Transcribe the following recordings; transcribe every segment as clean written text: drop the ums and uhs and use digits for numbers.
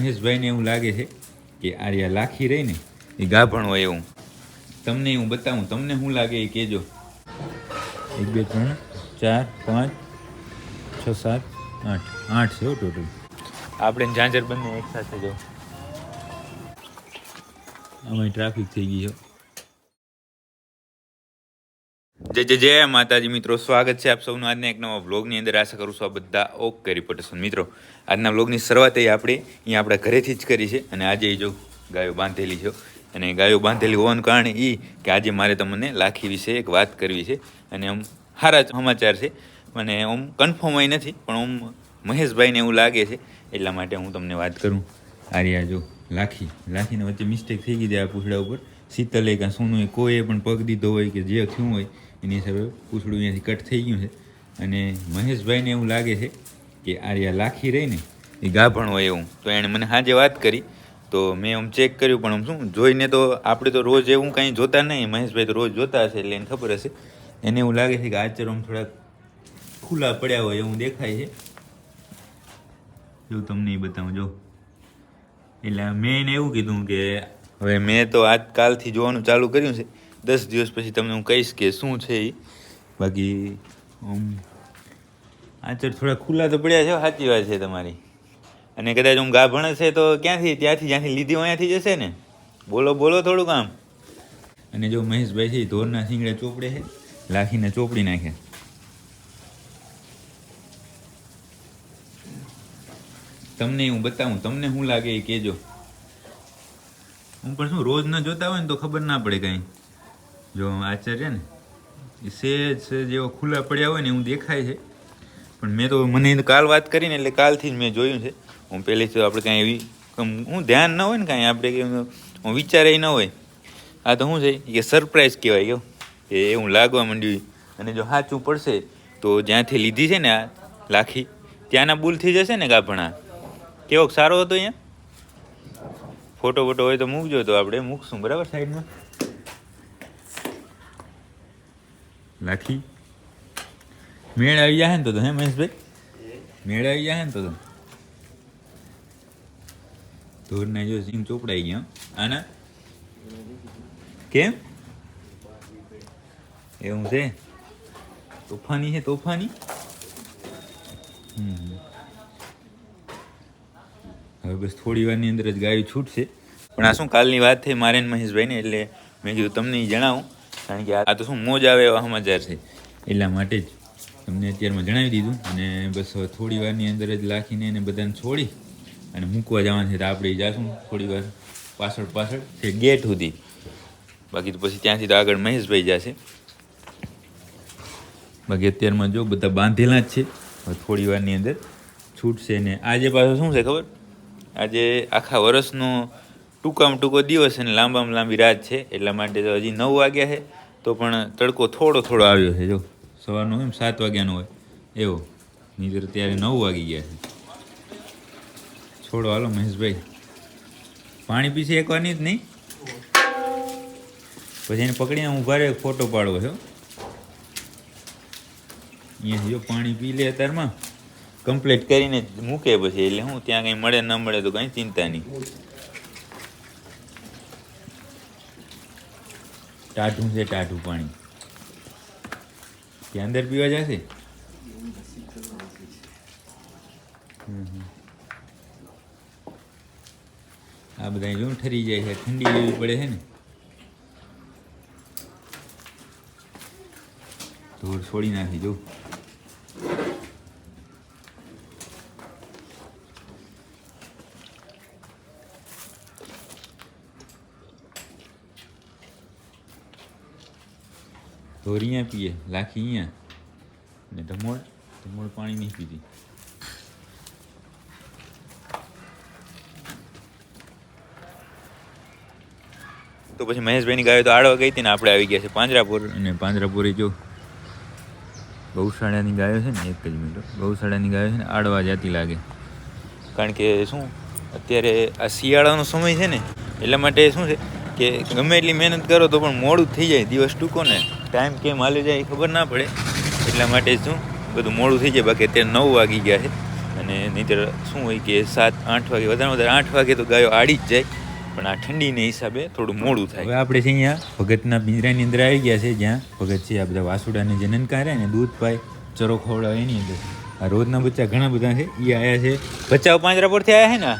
મહેશભાઈને એવું લાગે છે કે આર્યા લાખી રહી ને એ ગાભણ હોય એવું. તમને હું બતાવું, તમને શું લાગે એ કહેજો. 1 2 3 4 5 6 7 8 8 છે ટોટલ. આપણે ઝાંઝર બંને એક સાથે જો અમે ટ્રાફિક થઈ ગઈ છે. જય માતાજી મિત્રો, સ્વાગત છે આપ સૌનું આજના એક નવા વ્લોગની અંદર. આશા કરું છું આ બધા ઓકે રિપોર્ટ હશે. મિત્રો આજના વ્લોગની શરૂઆત આપણે અહીંયા આપણા ઘરેથી જ કરી છે. અને આજે જો ગાયો બાંધેલી છે, અને ગાયો બાંધેલી હોવાનું કારણ એ કે આજે મારે તમને લાખી વિશે એક વાત કરવી છે. અને આમ સારા સમાચાર છે, મને આમ કન્ફર્મ હોય નથી, પણ આમ મહેશભાઈને એવું લાગે છે એટલા માટે હું તમને વાત કરું. આર્યા જો લાખીને વચ્ચે મિસ્ટેક થઈ ગઈ છે આ પૂછડા ઉપર. શીતલે કાં સોનું કોઈએ પણ પગ દીધો હોય કે જે થયું હોય એની હિસાબે પૂછડું અહીંયાથી કટ થઈ ગયું છે. અને મહેશભાઈને એવું લાગે છે કે આર્યા લાખી રહી ને એ ગાભણ હોય એવું. તો એણે મને આજે વાત કરી, તો મેં આમ ચેક કર્યું, પણ આમ શું જોઈને તો આપણે તો રોજ એવું કાંઈ જોતા નહીં, મહેશભાઈ તો રોજ જોતા હશે એટલે એને ખબર હશે. એને એવું લાગે છે કે આચર આમ થોડાક ખુલ્લા પડ્યા હોય એવું દેખાય છે. જો તમને એ બતાવું જો. એટલે મેં એને એવું કીધું કે હવે મેં તો આજકાલથી જોવાનું ચાલુ કર્યું છે, 10 દિવસ પછી તમને હું કહીશ કે શું છે એ. બાકી આચર થોડા ખુલ્લા તો પડ્યા છે, સાચી વાત છે તમારી. અને કદાચ હું ગાભણ છે તો જ્યાંથી લીધી અહીંયાથી જશે ને. બોલો થોડું કામ. અને જો મહેશભાઈ છે ઢોરના શીંગડે ચોપડે છે, લાખીને ચોપડી નાખે. તમને હું બતાવું, તમને શું લાગે એ કહેજો. હું પણ શું રોજ ન જોતા હોય ને તો ખબર ના પડે કાંઈ. જો આચર છે ને એ સેજ જેવો ખુલ્લા પડ્યા હોય ને એવું દેખાય છે. પણ મેં તો મને કાલ વાત કરીને એટલે કાલથી જ મેં જોયું છે. હું પહેલેથી તો આપણે કાંઈ એવી હું ધ્યાન ન હોય ને કાંઈ આપણે હું વિચારે ન હોય. આ તો શું છે કે સરપ્રાઈઝ કહેવાય ગયો કે એવું લાગવા માંડ્યું. અને જો સાચું પડશે તો જ્યાંથી લીધી છે ને આ લાખી ત્યાંના બુલ થઈ જશે ને ગાભણા. કેવો સારો હતો અહીંયા. ફોટો હોય તો મૂકજો, તો આપણે મૂકશું બરાબર સાઈડમાં. લાખી મેળ આવી જાય ને તો હે મહેશભાઈ, મેળ આવી જાય ને તો ઢોરના જો સિંગ ચોપડાઈ ગયા આના. કેમ એવું છે? તોફાની છે તોફાની. હવે બસ થોડી વારની અંદર જ ગાયું છૂટશે. પણ આ શું કાલની વાત થઈ મારે ને મહેશભાઈને, એટલે મેં કીધું તમને જણાવું, કારણ કે આ તો શું મોજ આવે એવા સમાચાર છે એટલા માટે જ તમને અત્યારમાં જણાવી દીધું. અને બસ હવે થોડી વારની અંદર જ લાખીને એને બધાને છોડી અને મૂકવા જવાનું છે. તો આપણે જાશું થોડી વાર પાછળ છે ગેટ સુધી. બાકી તો પછી ત્યાંથી તો આગળ મહેશભાઈ જશે. બાકી અત્યારમાં જો બધા બાંધેલા જ છે. હવે થોડી વારની અંદર છૂટશે. ને આજે પાછું શું છે ખબર, આજે આખા વર્ષનો ટૂંકામાં ટૂંકો દિવસ અને લાંબામાં લાંબી રાત છે. એટલા માટે તો હજી 9 વાગ્યા છે તો પણ તડકો થોડો આવ્યો છે. જો સવારનો એમ 7 વાગ્યાનો હોય એવો, નીતર ત્યારે 9 વાગી ગયા છે. છોડો હાલો મહેશભાઈ, પાણી પીશે એકવાની જ નહીં, પછી એને પકડીને ઊભા રહે ફોટો પાડવો છે. અહીંયા જો પાણી પી લે અત્યારમાં, કમ્પ્લીટ કરીને મૂકે પછી. એટલે હું ત્યાં કંઈ મળે ન મળે તો કંઈ ચિંતા નહીં. ટાઢું છે પાણી. ત્યાં અંદર પીવા જશે. આ બધા જો ઠરી જાય છે, ઠંડી લેવી પડે છે ને. ધૂળ છોડી નાખી જો. ઢોર અહીંયા પીએ, લાખી અહીંયા, ને ધમોળ પાણી નહીં પીતી. તો પછી મહેશભાઈની ગાયો તો આડવા ગઈ હતી ને આપણે આવી ગયા છે પાંજરાપુર. અને પાંજરાપુરે જો ગૌશાળાની ગાયો છે ને, એક જ મિનિટ, ગૌશાળાની ગાયો છે ને આડવા જતી લાગે. કારણ કે શું અત્યારે આ શિયાળાનો સમય છે ને, એટલા માટે શું છે કે ગમે એટલી મહેનત કરો તો પણ મોડું થઈ જાય. દિવસ ટૂંકો ને ટાઈમ કેમ હાલી જાય ખબર ના પડે. એટલા માટે શું બધું મોડું થઈ જાય. બાકી અત્યારે 9 વાગી ગયા છે અને નહીંતર શું હોય કે 7-8 વાગે વધારે 8 વાગે તો ગાયો આડી જ જાય, પણ આ ઠંડીને હિસાબે થોડું મોડું થાય. હવે આપણે છે અહીંયા ભગતના પિંજરાની અંદર આવી ગયા છે, જ્યાં ભગત છે આ બધા વાસુડાને જે નનકા રહે ને દૂધ પાય ચરો ખવડાવે એની અંદર. આ રોજના બચ્ચા ઘણા બધા છે, એ આવ્યા છે બચ્ચાઓ પાંજરાપોરથી આવ્યા છે ને.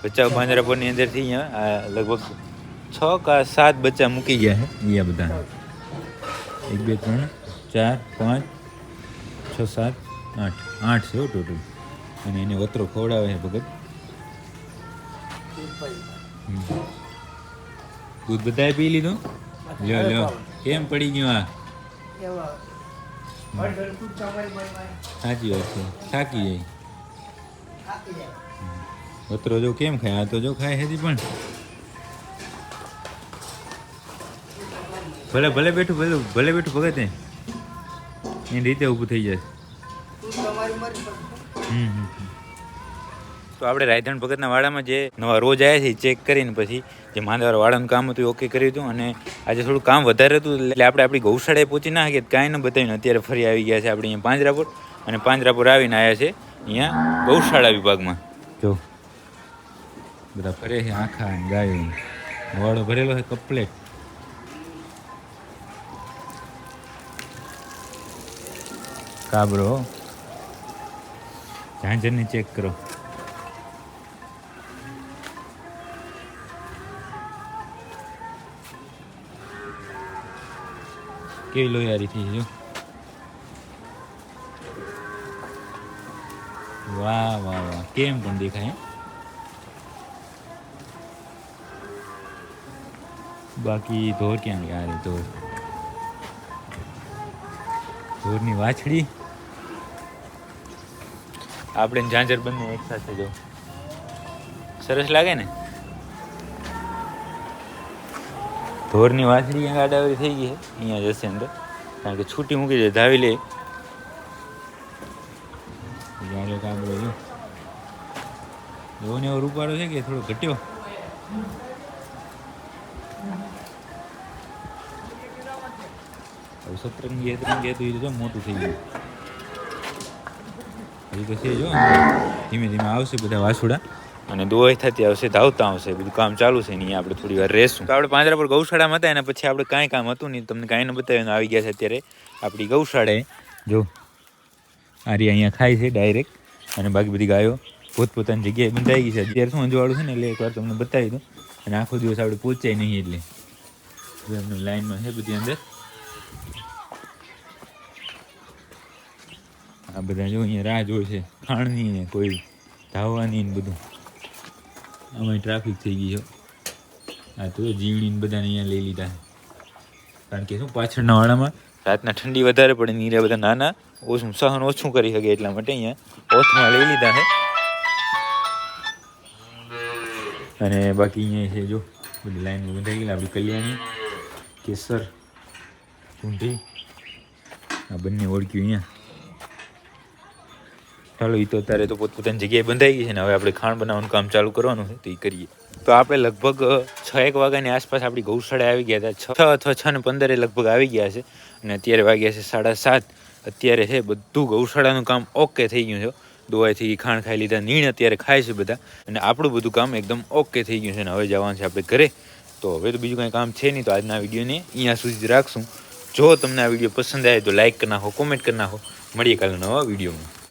બચ્ચાઓ પાંજરાપોરની અંદરથી અહીંયા આ લગભગ 6 કે 7 બચ્ચા મૂકી ગયા છે. અહીંયા બધા 1 2 3 4 5 6 7 8 છે ટોટલ. અને એને વતરો ખવડાવે છે ભગત. દૂધ બધાએ પી લીધું. લ્યો લ્યો, કેમ પડી ગયું આ? સાચી વાત છે, થાકી જાય. વતરો જો કેમ ખાય, આ તો જો ખાય હજી પણ. ભલે ભલે બેઠું ભગત એની રીતે ઊભું થઈ જાય. તો આપણે રાયધણ ભગતના વાડામાં જે નવા રોજ આવ્યા છે ચેક કરીને પછી જે માંદવાળા વાડાનું કામ હતું એ ઓકે કર્યું હતું. અને આજે થોડું કામ વધારે હતું એટલે આપણે આપણી ગૌશાળાએ પહોંચી ના શકીએ, કાંઈ ન બતાવીને અત્યારે ફરી આવી ગયા છે આપણે અહીંયા પાંજરાપોર. અને પાંજરાપોર આવીને આવ્યા છે અહીંયા ગૌશાળા વિભાગમાં. જો બધા ફરે છે આખા ગાયો, વાડો ભરેલો છે કમ્પ્લેટ. કાબરો ઝાંઝરને ચેક કરો. કેવી લોયારી થઈ જો. વાહ વાહ વાહ, કેમ પણ દેખાય. બાકી ધોર ક્યાં ગયા? અરે ધોરની વાછડી આપણે ઝાંઝર બંને એક સાથે જો સરસ લાગે ને. ધોરની વાછડી અહીંયા આડાવડી થઈ ગઈ છે, અહીંયા જશે અંદર કારણ કે છૂટી મૂકી જાય ધાવી લે. કાબરો જો એવો ને એવો રૂપાળો છે કે થોડો ઘટ્યો. હવે સતરંગી હતું એ તો મોટું થઈ ગયું. હજી તો છે જો ધીમે ધીમે આવશે બધા વાસુડા અને દોવાઈ થતી આવશે, ધાવતા આવશે, બધું કામ ચાલુ છે. અહીંયા આપણે થોડી વાર રહેશું. તો આપણે પાંજરાપોર ગૌશાળામાં હતા અને પછી આપણે કાંઈ કામ હતું નહીં, તમને કાંઈ ન બતાવીને આવી ગયા છે અત્યારે આપણી ગૌશાળાએ. જો આરી અહીંયા ખાય છે ડાયરેક્ટ, અને બાકી બધી ગાયો પોતપોતાની જગ્યાએ બંધાઈ ગઈ છે. અત્યારે શું અંજવાળું છે ને એટલે એકવાર તમને બતાવી દઉં. અને આખો દિવસ આપણે પહોંચાય નહીં એટલે એમને લાઈનમાં છે બધી અંદર. આ બધા જો અહીંયા રાહ જોઈ છે ખાણની ને કોઈ ધાવવાની ને બધું. આમાં ટ્રાફિક થઈ ગઈ છે. આ તો જીવડીને બધાને અહીંયા લઈ લીધા કારણ કે શું પાછળના વાડામાં રાતના ઠંડી વધારે પડે ને બધા નાના ઓછું સહન ઓછું કરી શકે એટલા માટે અહીંયા ઓથમાં લઈ લીધા છે. અને બાકી અહીંયા છે જો બધી લાઈનમાં બંધાઈ ગયેલા. આપણી કલ્યાણી, કેસર, ચૂંઢી આ બંને ઓળખ્યું અહીંયા. ચાલો એ તો અત્યારે તો પોતપોતાની જગ્યાએ બંધાઈ ગઈ છે ને હવે આપણે ખાણ બનાવવાનું કામ ચાલુ કરવાનું છે તો એ કરીએ. તો આપણે લગભગ 6-1 વાગ્યાની આસપાસ આપણી ગૌશાળાએ આવી ગયા હતા. 6 અથવા 6:15 લગભગ આવી ગયા છે અને અત્યારે વાગ્યા છે 7:30. અત્યારે છે બધું ગૌશાળાનું કામ ઓકે થઈ ગયું છે. દોવાઈથી ખાણ ખાઈ લીધા, નીણ અત્યારે ખાય છે બધા અને આપણું બધું કામ એકદમ ઓકે થઈ ગયું છે ને હવે જવાનું છે આપણે ઘરે. તો હવે તો બીજું કાંઈ કામ છે નહીં, તો આજના વિડીયોને અહીંયા સુધી રાખશું. જો તમને આ વિડીયો પસંદ આવે તો લાઈક કરી નાખો, કોમેન્ટ કરી નાખો. મળીએ કાલે નવા વિડીયોમાં.